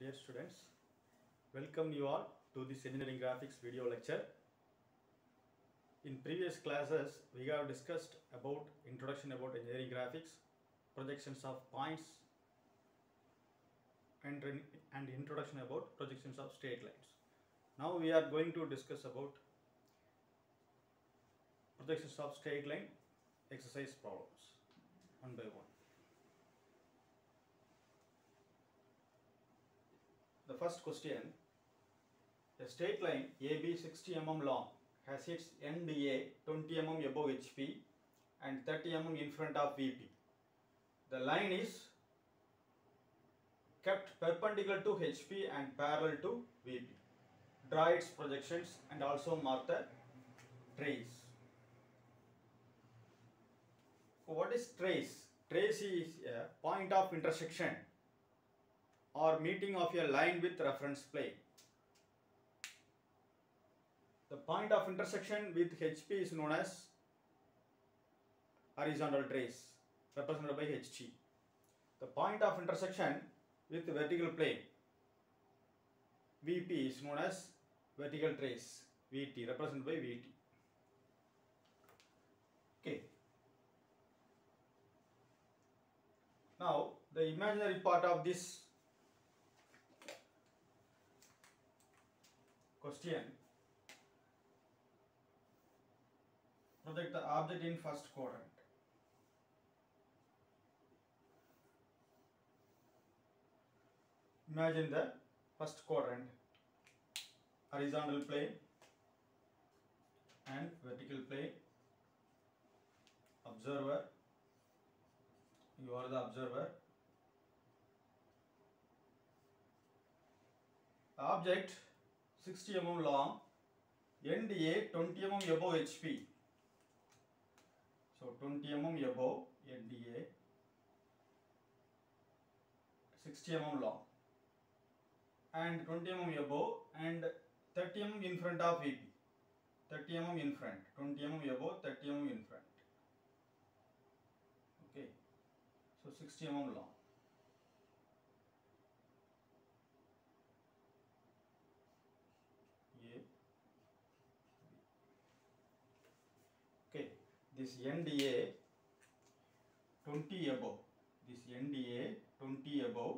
Dear students, welcome you all to this engineering graphics video lecture. In previous classes, we have discussed about introduction about engineering graphics, projections of points, and introduction about projections of straight lines. Now we are going to discuss about projections of straight line exercise problems one by one. The first question, a straight line AB 60 mm long has its end A 20 mm above HP and 30 mm in front of VP. The line is kept perpendicular to HP and parallel to VP. Draw its projections and also mark the trace. What is trace? Trace is a point of intersection or meeting of a line with reference plane. The point of intersection with HP is known as horizontal trace, represented by HT. The point of intersection with vertical plane, VP, is known as vertical trace, VT, represented by VT. Okay. Now, the imaginary part of this question, project the object in first quadrant. Imagine the first quadrant, horizontal plane and vertical plane, observer, you are the observer. The object 60 mm long, end A 20 mm above HP. So 20 mm above end A, 60 mm long, and 20 mm above and 30 mm in front of VP. 30 mm in front, 20 mm above, 30 mm in front. Okay, so 60 mm long. Okay, this end A 20 above, this end A 20 above,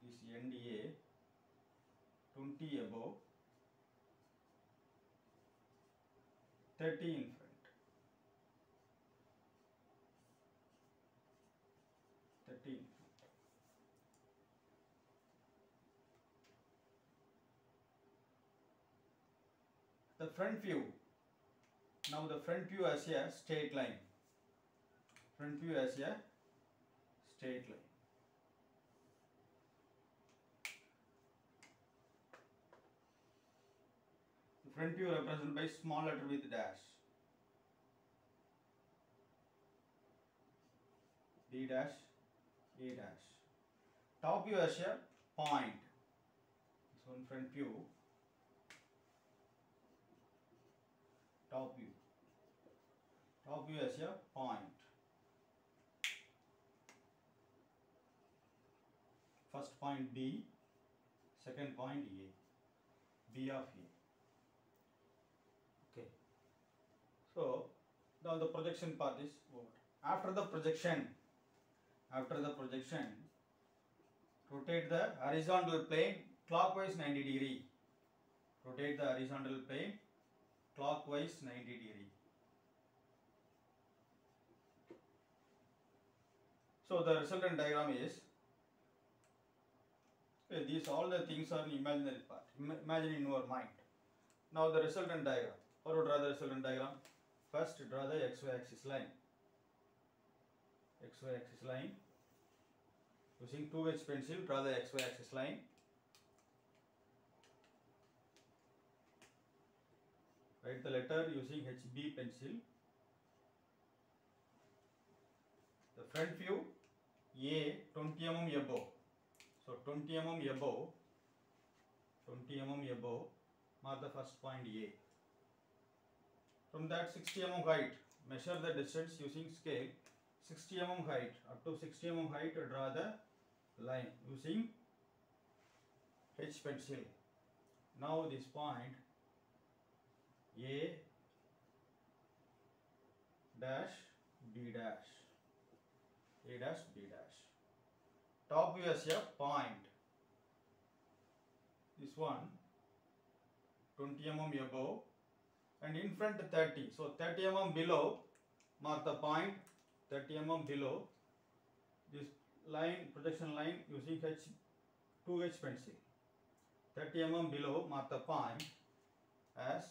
this end A 20 above, 30 in front, 30 in front. The front view, now the front view as a straight line, front view as a straight line. The front view represented by small letter with dash, B dash, A dash. Top view as a point, this one front view, top view. Top view as a point. First point B, second point A, B of A. Okay. So now the projection part is over. After the projection, rotate the horizontal plane clockwise 90 degree. Rotate the horizontal plane clockwise 90 degree. So the resultant diagram is, okay, these all the things are in imaginary part. Imagine in your mind. Now the resultant diagram. How to draw the resultant diagram? First draw the XY axis line. XY axis line. Using 2H pencil, draw the XY axis line. Write the letter using HB pencil. The front view A 20 mm above. So 20 mm above, 20 mm above, mark the first point A. From that 60 mm height, measure the distance using scale. 60 mm height, up to 60 mm height, draw the line using H pencil. Now this point A dash B dash, A dash B dash. Top view as a point. This one 20 mm above and in front 30. So 30 mm below, mark the point 30 mm below this line, projection line using 2H pencil. 30 mm below, mark the point as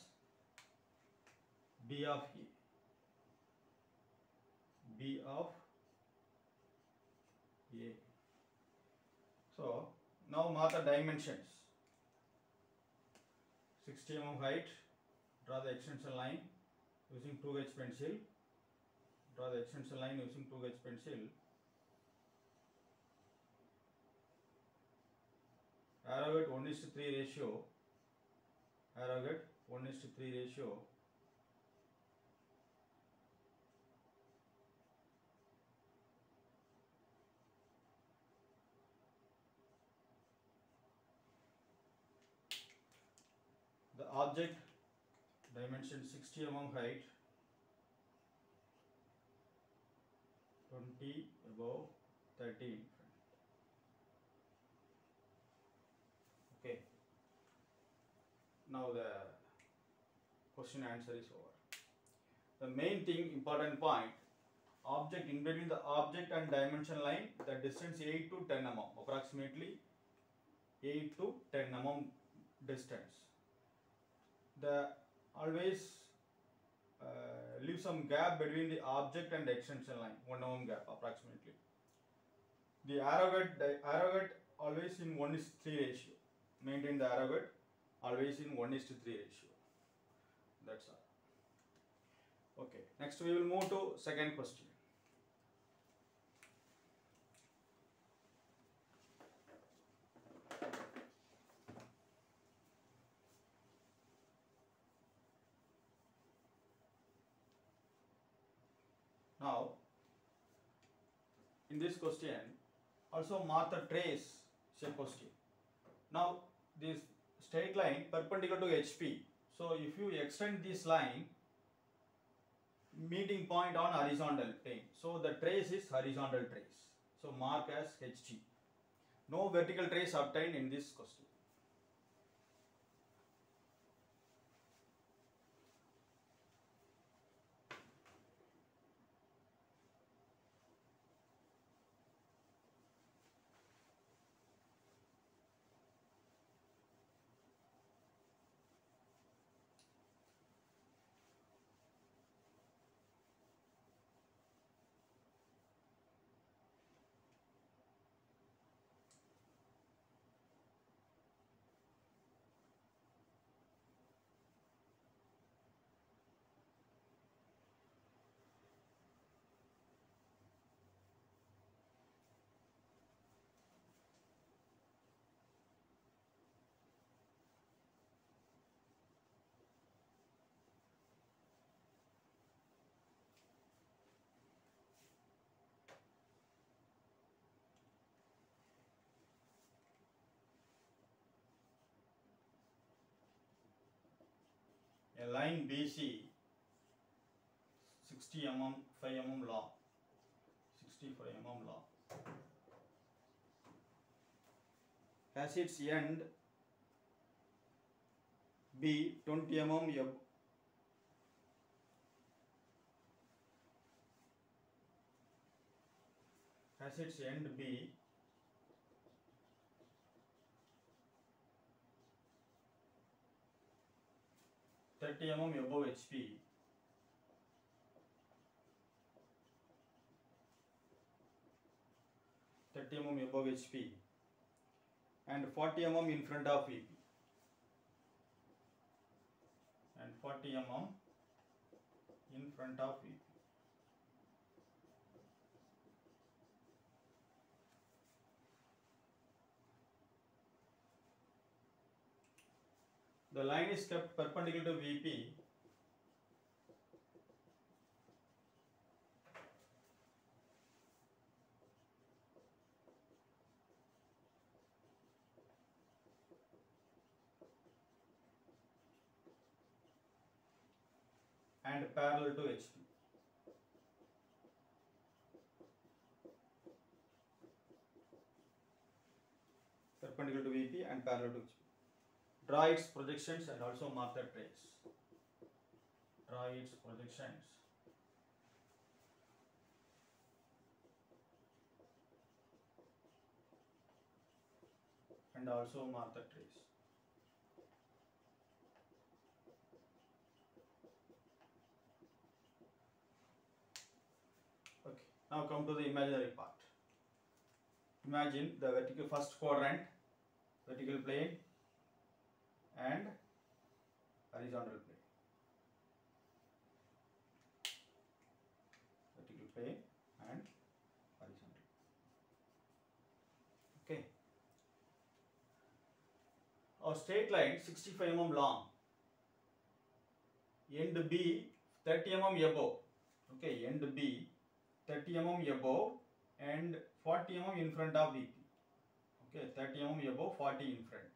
B of A. B of A. So now mark the dimensions. 60 mm height, draw the extension line using 2H pencil. Draw the extension line using 2H pencil. Arrowhead 1:3 ratio. Arrowhead 1:3 ratio. The object dimension 60 mm height, 20 above, 30 in front. Okay. Now the question answer is over. The main thing, important point, object, in between the object and dimension line, the distance 8 to 10 mm, approximately 8 to 10 mm distance. The always leave some gap between the object and the extension line, 1 mm gap approximately. The arrowhead always in 1:3 ratio. Maintain the arrowhead always in 1:3 ratio. That's all. Okay, next we will move to second question. Now, in this question, also mark the trace is a question. Now, this straight line perpendicular to HP. So, if you extend this line, meeting point on horizontal plane. So, the trace is horizontal trace. So, mark as HG. No vertical trace obtained in this question. A line BC 60 mm, 5 mm long, 65 mm long, has its end B 20 mm above, has its end B 30 mm above HP, above HP and 40 mm in front of VP, and 40 mm in front of VP. The line is kept perpendicular to VP and parallel to HP. Perpendicular to VP and parallel to HP. Draw its projections and also mark the trace. Draw its projections and also mark the trace. Okay, now come to the imaginary part. Imagine the vertical first quadrant, vertical plane and horizontal plane. Vertical plane and horizontal. Okay. A straight line 65 mm long, end B 30 mm above. Okay, end B 30 mm above and 40 mm in front of VP. Okay, 30 mm above, 40 in front.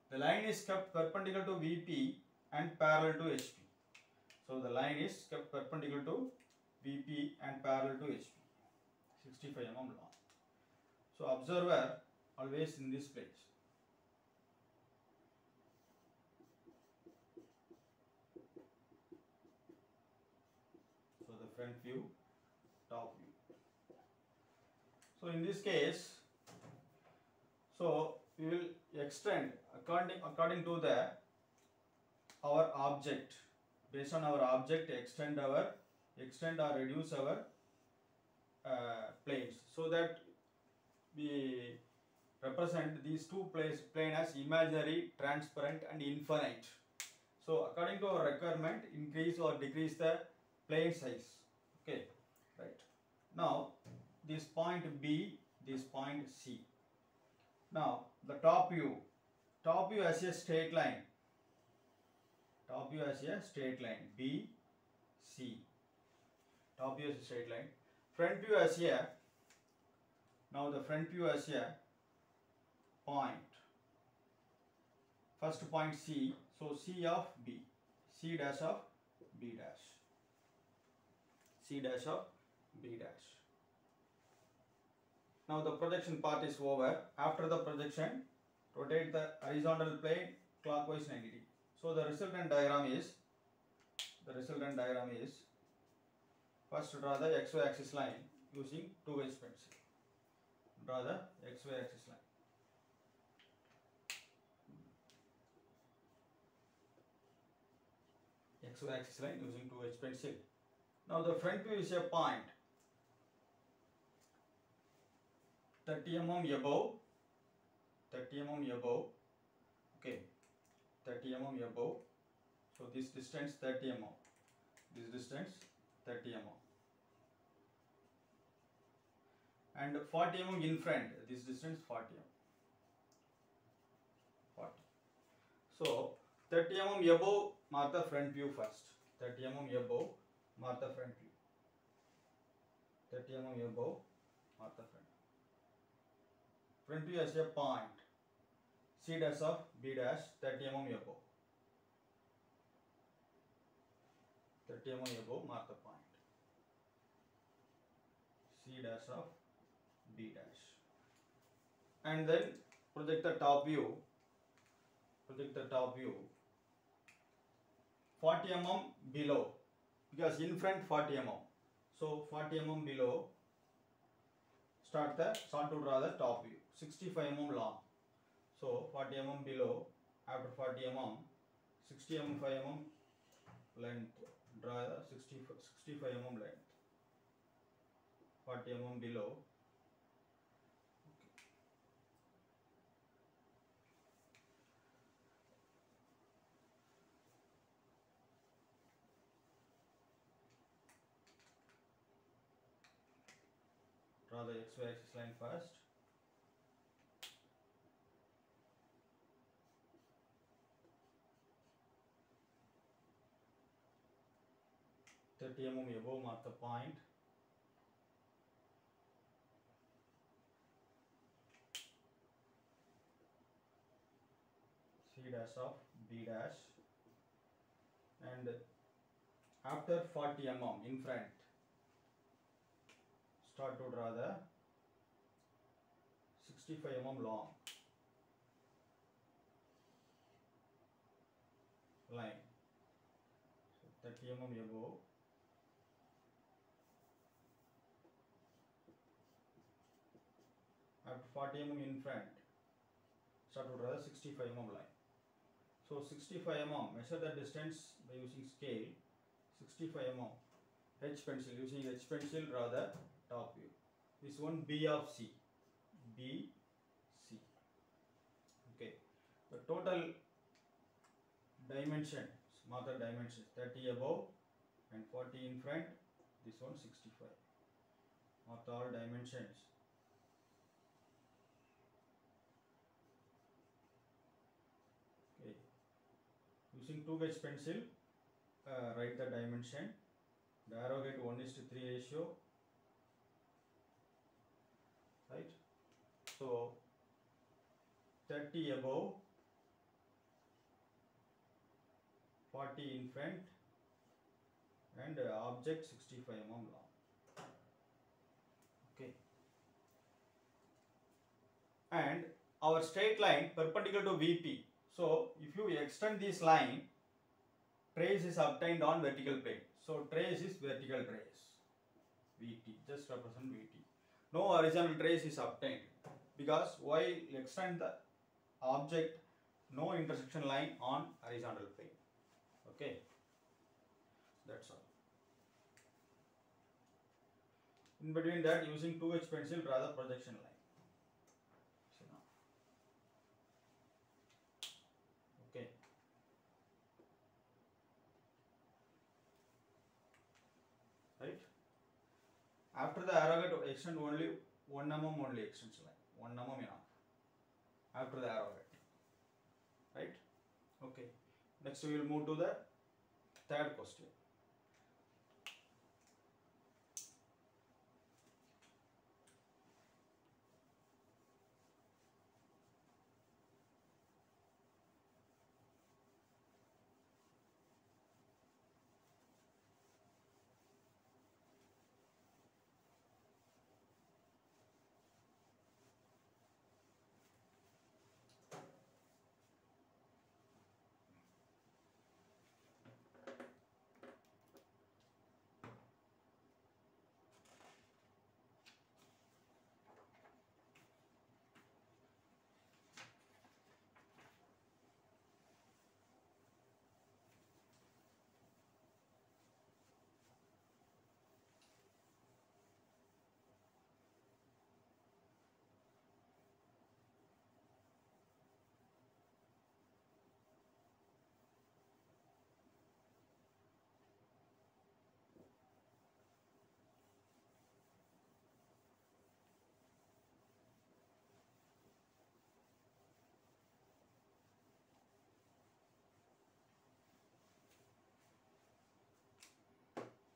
The line is kept perpendicular to VP and parallel to HP. So the line is kept perpendicular to VP and parallel to HP. 65 mm long. So observer always in this place. So the front view, top view. So in this case, so we will extend according to the our object. Based on our object, extend or reduce our planes, so that we represent these two plane as imaginary, transparent and infinite. So according to our requirement, increase or decrease the plane size. Okay, right. Now this point B, this point C. Now the top view as a straight line. Top view as a straight line, B, C. Top view as a straight line. Front view as a, now the front view as a point. First point C, so C of B, C dash of B dash. C dash of B dash. Now the projection part is over. After the projection, rotate the horizontal plane clockwise 90 degrees. So the resultant diagram is, first draw the XY axis line using 2H pencil. Draw the XY axis line. XY axis line using 2H pencil. Now the front view is a point 30 mm above, okay, 30 mm above. So this distance 30 mm, this distance 30 mm, and 40 mm in front, this distance 40 mm. 40. So 30 mm above, mark the front view first. 30 mm above, mark the front view. 30 mm above, mark the front. Front view as a point, C dash of B dash, 30 mm above. 30 mm above, mark the point. C dash of B dash. And then project the top view. 40 mm below, because in front 40 mm. So 40 mm below, start to draw the top view. 65 mm long. So 40 mm below, after 40 mm, 60 mm 5 mm length. Draw the 65 mm length. 40 mm below. Draw the XY axis line first. above, mark the point. C dash of B dash, and After 40 mm in front, start to draw the 65 mm long line. So 30 mm above, after 40 mm in front, start to draw the 65 mm line. So 65 mm, measure the distance by using scale. 65 mm, H pencil, using H pencil draw the top view. This one B of C, B, C. Okay, the total dimension, smaller dimensions, 30 above and 40 in front, this one 65. Mark all dimensions. Okay, using 2H pencil, write the dimension. The arrow get 1:3 ratio, right? So 30 above, 40 in front, and object 65 mm long. Okay, and our straight line perpendicular to VP. So if you extend this line, trace is obtained on vertical plane. So trace is vertical trace, VT, just represent VT. No horizontal trace is obtained because while extend the object, no intersection line on horizontal plane. Okay, that's all. In between that, using 2H pencil, draw the projection line. So now, okay. Right? After the arrow get extend only 1 mm only extension line. 1 mm enough. After the arrow get. Right? Okay. Next we will move to the third question.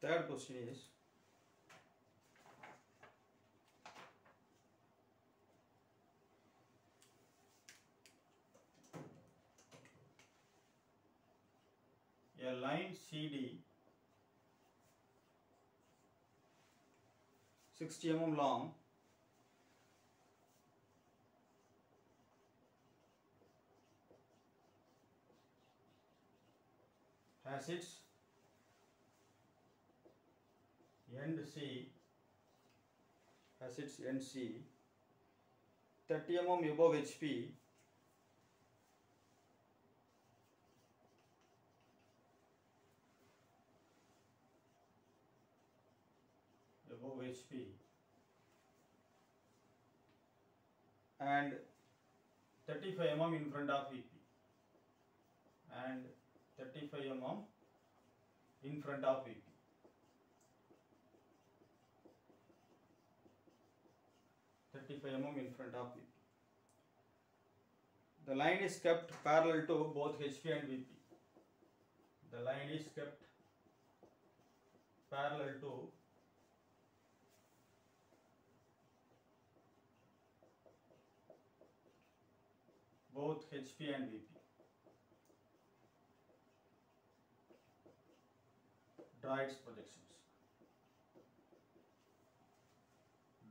Third question is, a line CD 60 mm long has its end C, has its end C 30 mm above HP, above HP, and 35 mm in front of VP, and 35 mm in front of VP. In front of VP. The line is kept parallel to both HP and VP. The line is kept parallel to both HP and VP. draw its projections.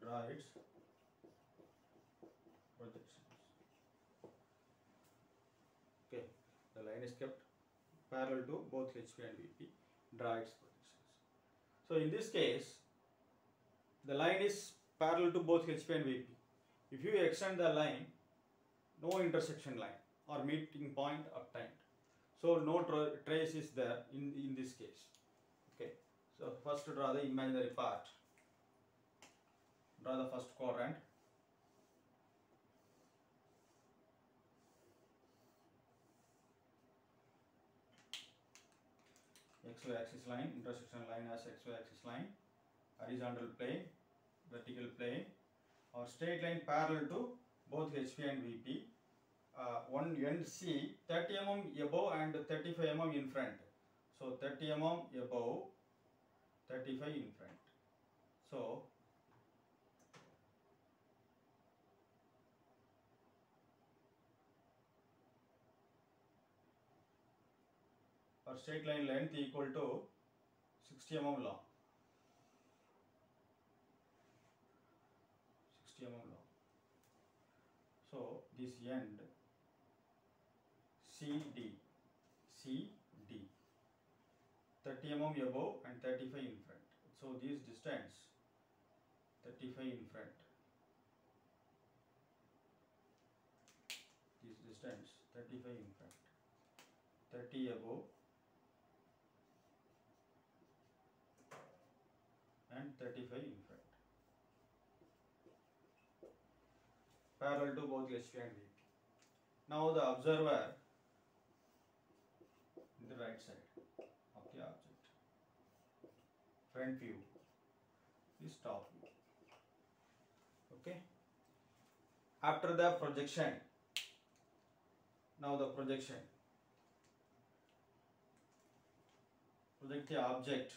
Draw its projections. Okay, the line is kept parallel to both HP and VP. Draw its projections. So in this case, the line is parallel to both HP and VP. If you extend the line, no intersection line or meeting point obtained. So no trace is there in this case. Okay. So first draw the imaginary part. Draw the first quadrant. XY axis line, intersection line as XY axis line, horizontal plane, vertical plane, or straight line parallel to both HP and VP. One end C 30 mm above and 35 mm in front. So 30 mm above, 35 in front. So our straight line length equal to 60 mm long. 60 mm long. So this end CD, 30 mm above and 35 in front. So this distance 35 in front. This distance 35 in front. 30 above and 35 in front. Parallel to both HP and VP. Now the observer in the right side of the object. Front view is top view. Okay. After the projection, now the projection. Project the object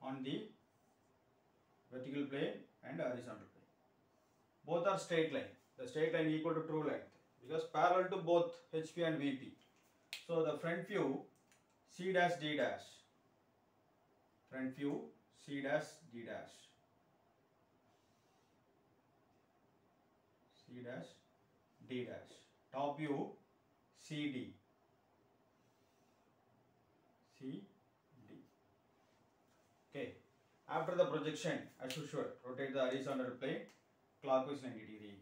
on the vertical plane and horizontal plane. Both are straight line. The straight line equal to true length because parallel to both HP and VP. So the front view C dash D dash. Front view C dash D dash. C dash D dash. Top view CD. CD. Okay. After the projection, as usual, rotate the horizontal plane clockwise 90 degree.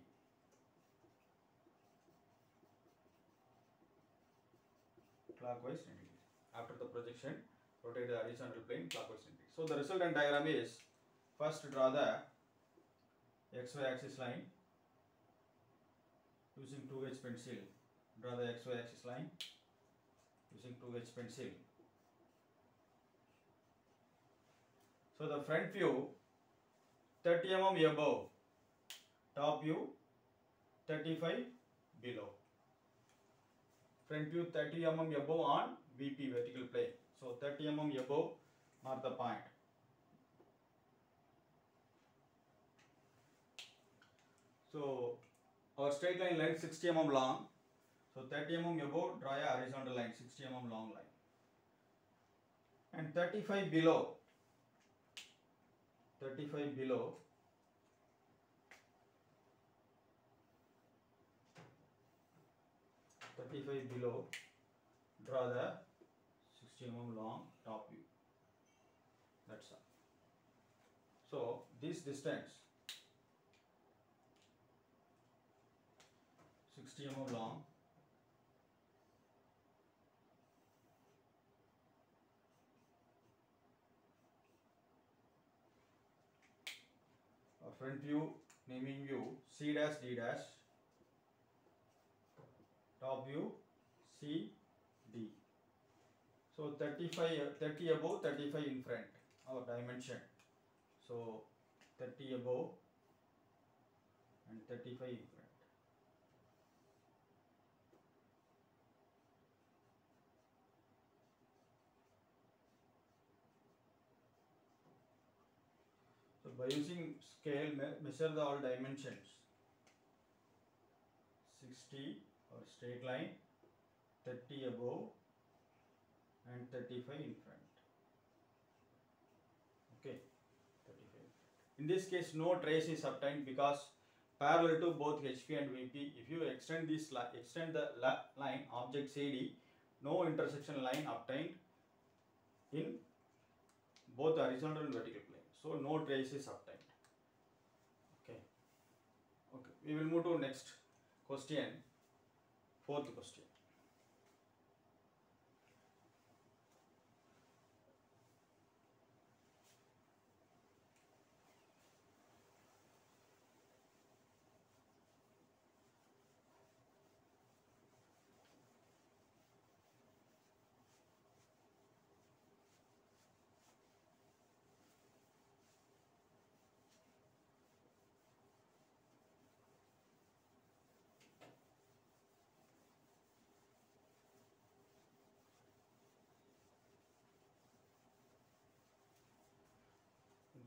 Clockwise 90 degree. After the projection, rotate the horizontal plane clockwise 90 degree. So the resultant diagram is, first draw the XY axis line using 2H pencil. Draw the XY axis line using 2H pencil. So the front view 30 mm above, top view 35 below. Front view 30 mm above on VP vertical plane. So 30 mm above, mark the point. So our straight line length 60 mm long. So 30 mm above, draw a horizontal line 60 mm long line. And 35 below. 35 below. Draw the 60 mm long top view. That's all. So this distance 60 mm long. Front view, naming view C dash D dash. Top view C D. So 30 above, 35 in front, our dimension. So 30 above and 35 in front. So by using scale, measure the all dimensions. 60 or straight line, 30 above and 35 in front. Okay, 35. In this case, no trace is obtained because parallel to both HP and VP. If you extend this extend the line object CD, no intersection line obtained in both horizontal and vertical plane. So no trace is obtained. Okay. Okay. We will move to next question. Fourth question.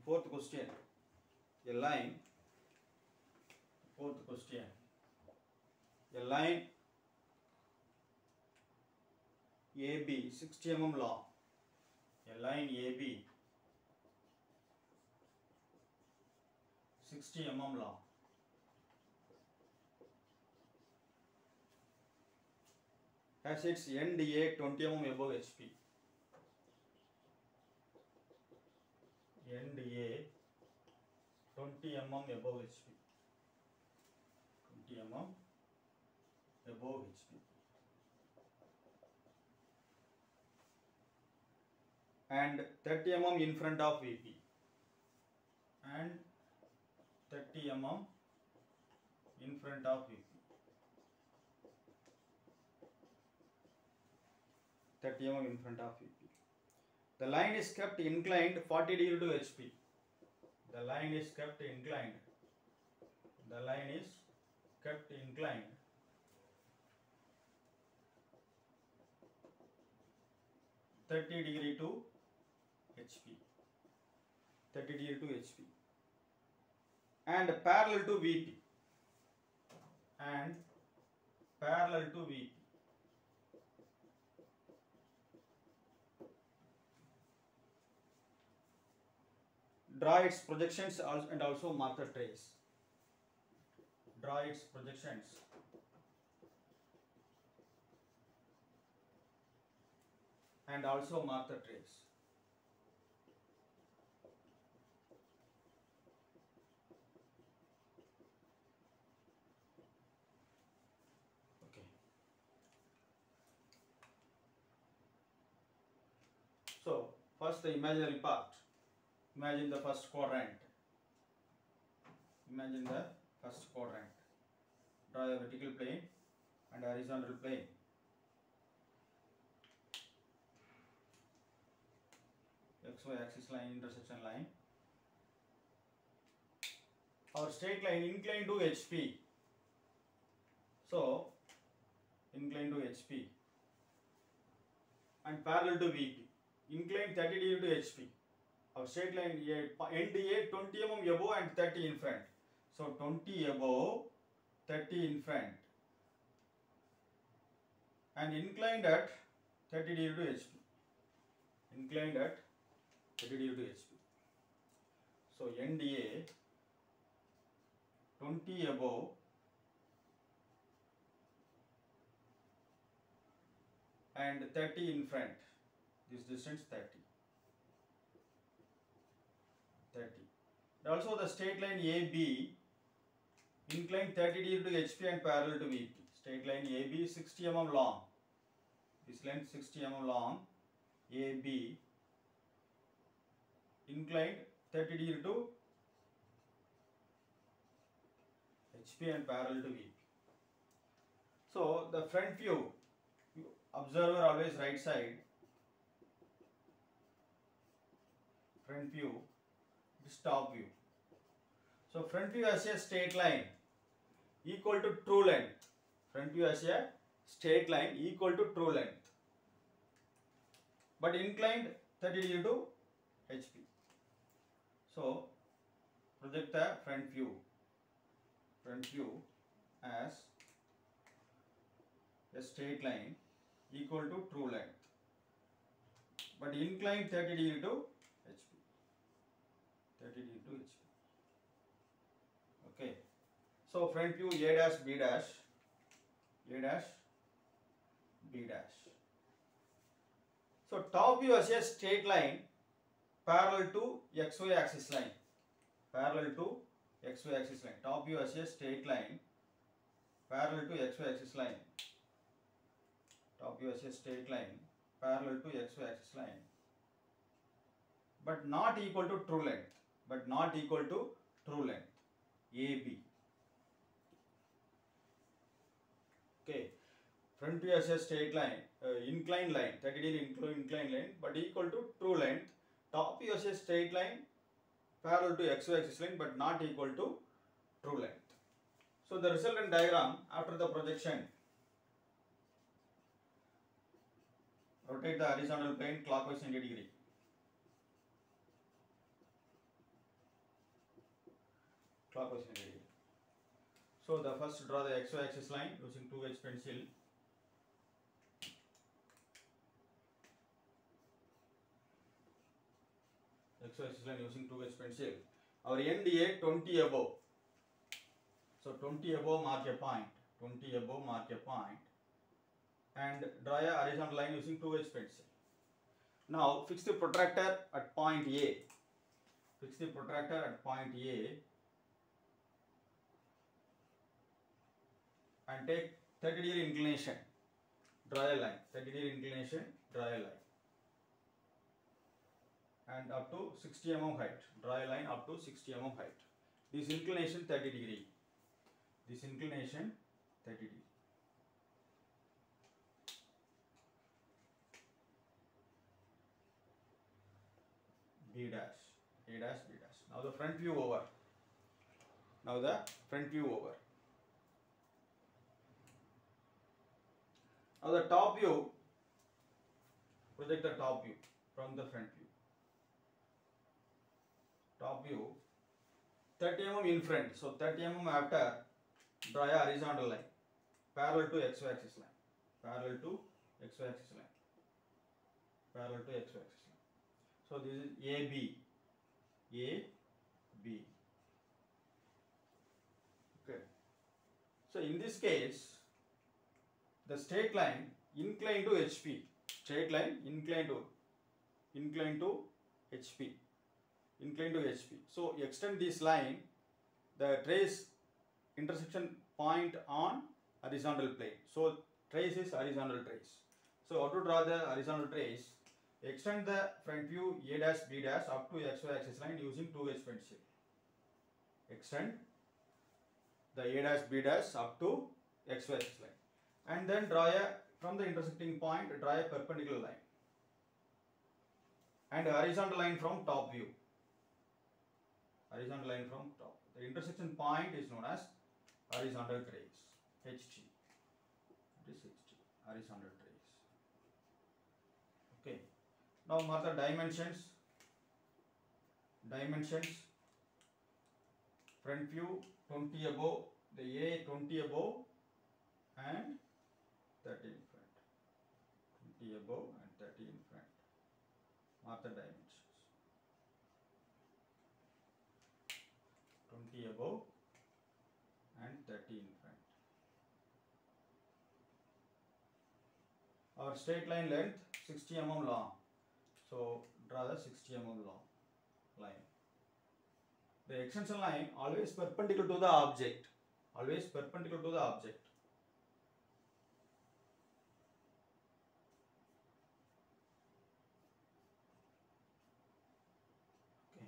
Fourth question. A line. Fourth question. A line AB 60 mm long. A line AB 60 mm long has its end A 20 mm above HP. End A 20 mm above HP. 20 mm above HP. And 30 mm in front of VP. And 30 mm in front of VP. 30 mm in front of VP. The line is kept inclined 40 degree to HP. The line is kept inclined. The line is kept inclined 30 degree to HP. 30 degree to HP. And parallel to VP. And parallel to VP. Draw its projections and also mark the trace. Draw its projections and also mark the trace. Okay. So first the imaginary part. Imagine the first quadrant. Imagine the first quadrant. Draw a vertical plane and horizontal plane. XY axis line, intersection line. Our straight line inclined to HP. So, inclined to HP and parallel to VP. Inclined 30 degree to HP. Our straight line end A 20 mm above and 30 in front. So 20 above, 30 in front, and inclined at 30 degree to HP. Inclined at 30 degree to HP. So end A 20 above and 30 in front. This distance 30. 30. And also the straight line AB inclined 30 degree to HP and parallel to VP. Straight line AB 60 mm long. This length 60 mm long. AB inclined 30 degree to HP and parallel to VP. So the front view, observer always right side. Front view, this top view. So front view has a straight line equal to true length. Front view has a straight line equal to true length, but inclined 30 degree to HP. So project the front view as a straight line equal to true length, but inclined 30 degree to HP. 30 degree to HP. Okay. So front view A dash B dash, A dash B dash. So top view as a straight line parallel to XY axis line. Parallel to XY axis line. Top view as a straight line parallel to XY axis line. Top view as a straight line parallel to XY axis line. But not equal to true length. But not equal to true length. AB. Okay. Front view as a straight line, inclined line, 30 degree inclined line, but equal to true length. Top view as a straight line parallel to XY axis line, but not equal to true length. So the resultant diagram after the projection. Rotate the horizontal plane clockwise 90 degree. Clockwise 90 degree. So the first draw the XY axis line using 2H pencil. XY axis line using 2H pencil. Our end A 20 above. So 20 above mark a point. 20 above mark a point. And draw a horizontal line using 2H pencil. Now fix the protractor at point A. Fix the protractor at point A and take 30 degree inclination. Draw a line. 30 degree inclination, draw a line. And up to 60 mm height. Draw a line up to 60 mm height. This inclination 30 degree. This inclination 30 degree. B dash, A dash, B dash. Now the front view over. Now the front view over. Now the top view, project the top view from the front view. Top view, 30 mm in front. So 30 mm after, draw a horizontal line parallel to XY axis line. Parallel to XY axis line. Parallel to XY axis line. So this is AB. AB. Okay. So in this case, the straight line inclined to HP. Straight line inclined to HP. Inclined to HP. So extend this line, the trace intersection point on horizontal plane. So trace is horizontal trace. So how to draw the horizontal trace? Extend the front view A dash B dash up to XY axis line using 2H pencil. Extend the A dash B dash up to XY axis line. And then draw a, from the intersecting point, draw a perpendicular line. And a horizontal line from top view. Horizontal line from top. The intersection point is known as horizontal trace. HT. It is HT. Horizontal trace. Okay. Now mark the dimensions. Dimensions. Front view 20 above, the A 20 above and 30 in front. 20 above and 30 in front. Mark the dimensions. 20 above and 30 in front. Our straight line length 60 mm long. So draw the 60 mm long line. The extension line always perpendicular to the object. Always perpendicular to the object. Okay.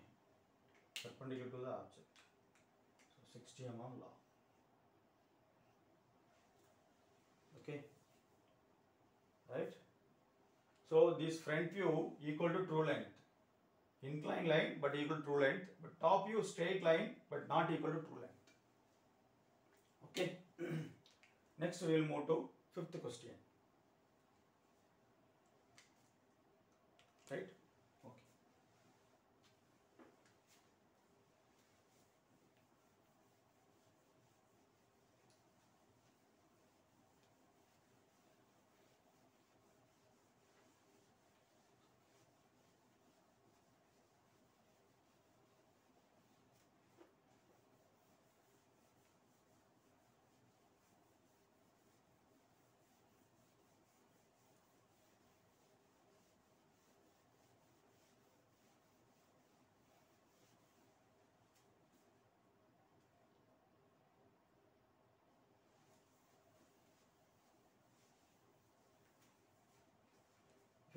Perpendicular to the object. So 60 mm long. Okay. Right. So this front view equal to true length. Inclined line but equal to true length. But top view straight line but not equal to true length. Okay. Next we will move to fifth question. Right? Okay.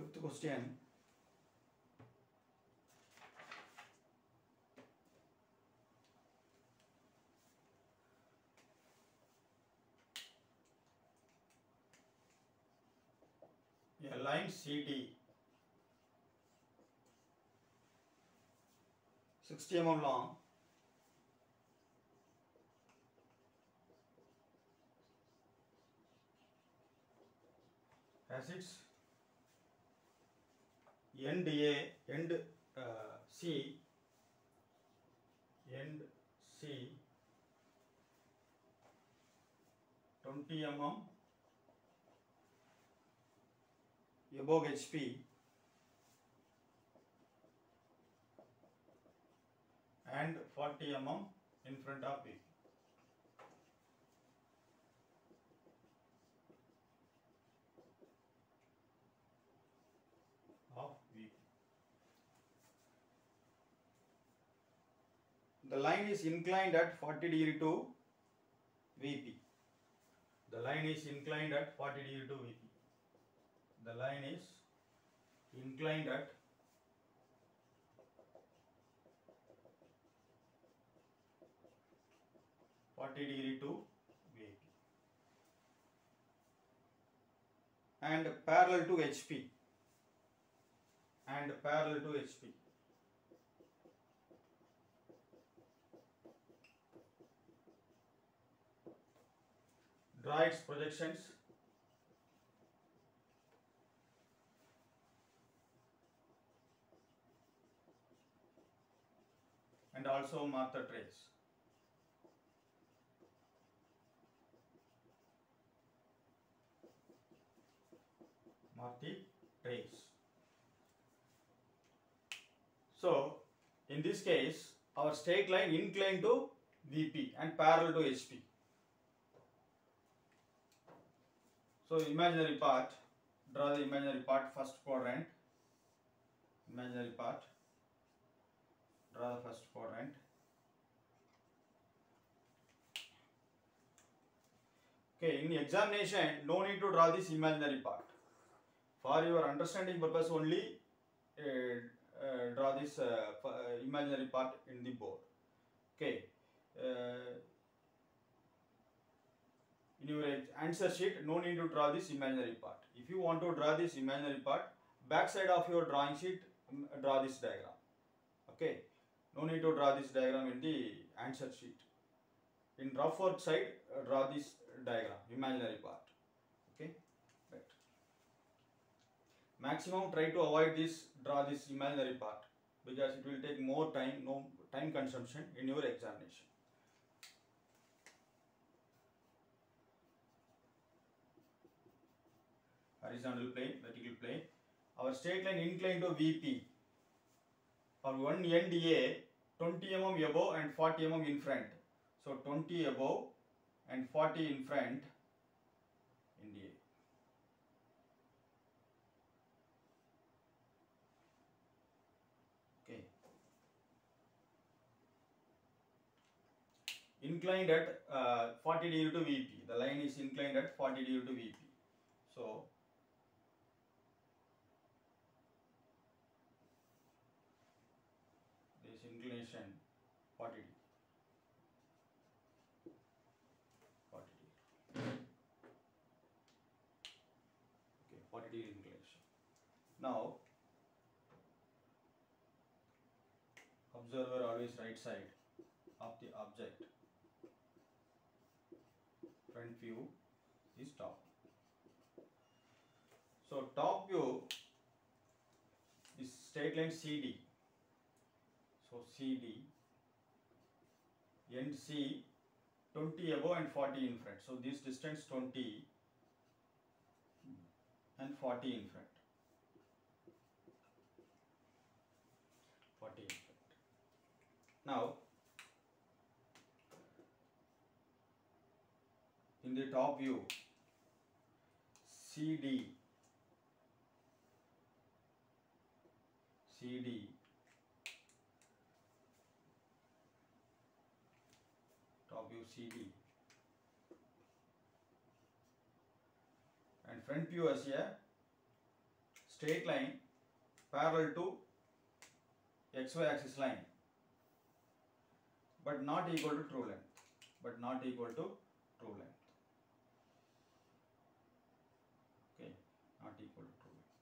Fifth question. A line CD 60 mm long has its end A, end C, end C 20 mm above HP and 40 mm in front of VP. The line is inclined at 40 degree to VP. The line is inclined at 40 degree to VP. The line is inclined at 40 degree to VP and parallel to HP and parallel to HP. Draw its projections and also mark the trace. Mark the trace. So, in this case, our straight line inclined to VP and parallel to HP. So, imaginary part, draw the imaginary part, first quadrant, imaginary part, draw the first quadrant. Okay, in examination, no need to draw this imaginary part. For your understanding purpose only, draw this imaginary part in the board. Okay. In your answer sheet, no need to draw this imaginary part. If you want to draw this imaginary part, back side of your drawing sheet, draw this diagram. Okay. No need to draw this diagram in the answer sheet. In rough work side, draw this diagram, imaginary part. Okay. Right. Maximum try to avoid this, draw this imaginary part, because it will take more time, no time consumption in your examination. Horizontal plane, vertical plane. Our straight line inclined to VP. Our one end A 20 mm above and 40 mm in front. So 20 above and 40 in front in A. Okay. Inclined at 40 degree to VP. The line is inclined at 40 degree to VP. So this inclination 40 degree. 40 degree. Okay, 40 degree inclination. Now observer always right side of the object. Front view is top. So top view is straight line CD. So CD, end C 20 above and 40 in front. So this distance 20 and 40 in front. 40 in front. Now in the top view, CD top view CD and front view as a straight line parallel to xy axis line, but not equal to true length. But not equal to true length. Okay, not equal to true length.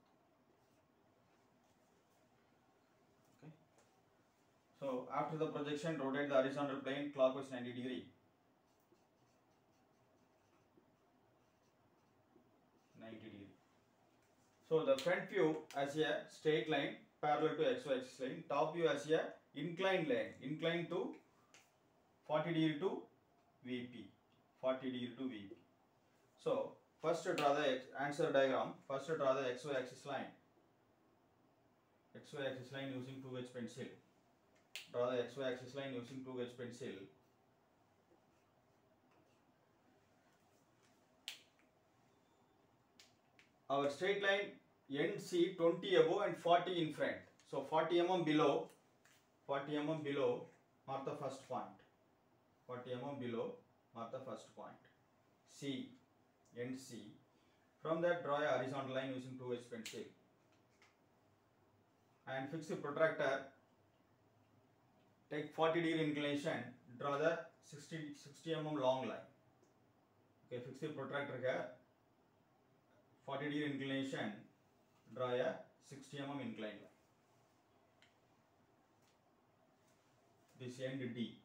Okay. So after the projection, rotate the horizontal plane clockwise 90 degree. 90 degree. So the front view as a straight line parallel to xy axis line, top view as a inclined line, inclined to 40 degree to VP, 40 degree to VP. So first draw the answer diagram. First draw the xy axis line. XY axis line using 2H pencil. Draw the XY axis line using 2H pencil. Our straight line NC 20 above and 40 in front. So 40 mm below, 40 mm below, mark the first point. 40 mm below, mark the first point. C, NC. From that, draw a horizontal line using 2H pencil. And fix the protractor. Take 40 degree inclination. Draw the 60 mm long line. Okay, fix the protractor here. 40 degree inclination. Draw a 60 mm incline line. This end D.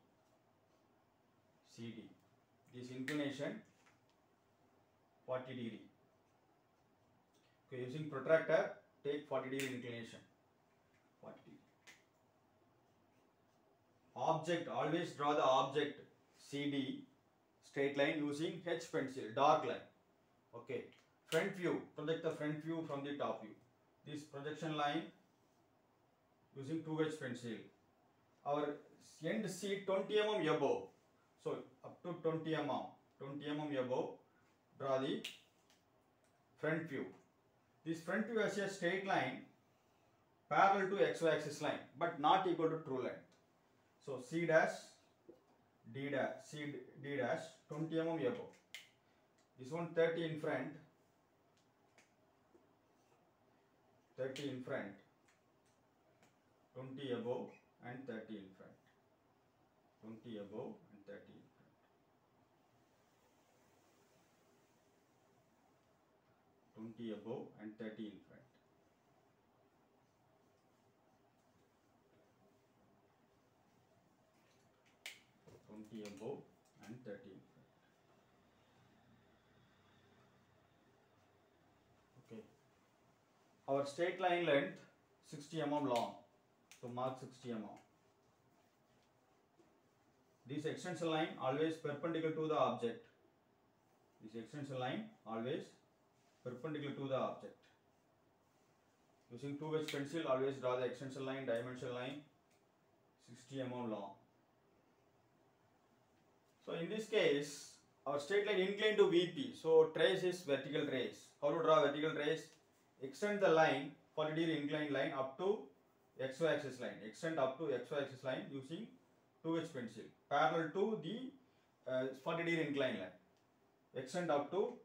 CD. This inclination 40 degree. Okay, using protractor, take 40 degree inclination. 40 degree. Object, always draw the object CD straight line using H pencil, dark line. Okay. Front view, project the front view from the top view. This projection line using 2H pencil. Our end C 20 mm above. So up to 20 mm above, draw the front view. This front view has a straight line parallel to XY axis line, but not equal to true length. So C dash, D dash, C D dash 20 mm above. This one 30 in front, 30 in front, 20 above and 30 in front. 20 above and 30 in front. 20 above and 30 in front. Above and 30 in front. Okay. Our straight line length 60 mm long. So mark 60 mm. This extension line always perpendicular to the object. This extension line always perpendicular to the object. Using 2H pencil, always draw the extension line, dimension line 60 mm long. So in this case, our straight line inclined to VP. So trace is vertical trace. How to draw vertical trace? Extend the line, 40 degree inclined line up to XY axis line. Extend up to XY axis line using 2H pencil. Parallel to the 40 degree inclined line. Extend up to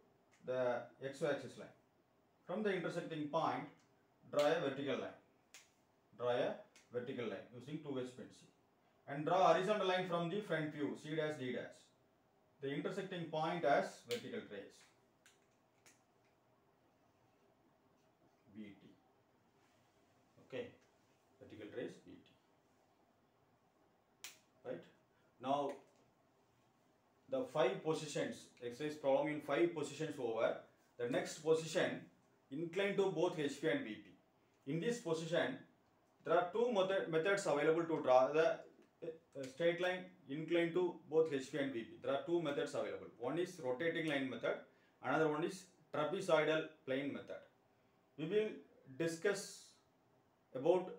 the XY axis line. From the intersecting point, draw a vertical line. Draw a vertical line using 2H pencil. And draw horizontal line from the front view, C dash D dash. The intersecting point as vertical trace. BT. Okay, vertical trace BT. Right. Now, the 5 positions, exercise problem in 5 positions over. The next position, incline to both HP and VP. In this position, there are 2 methods available to draw the straight line inclined to both HP and VP. There are 2 methods available. One is rotating line method, another one is trapezoidal plane method. We will discuss about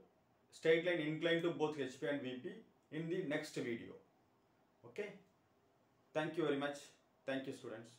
straight line inclined to both HP and VP in the next video. Okay. Thank you very much. Thank you, students.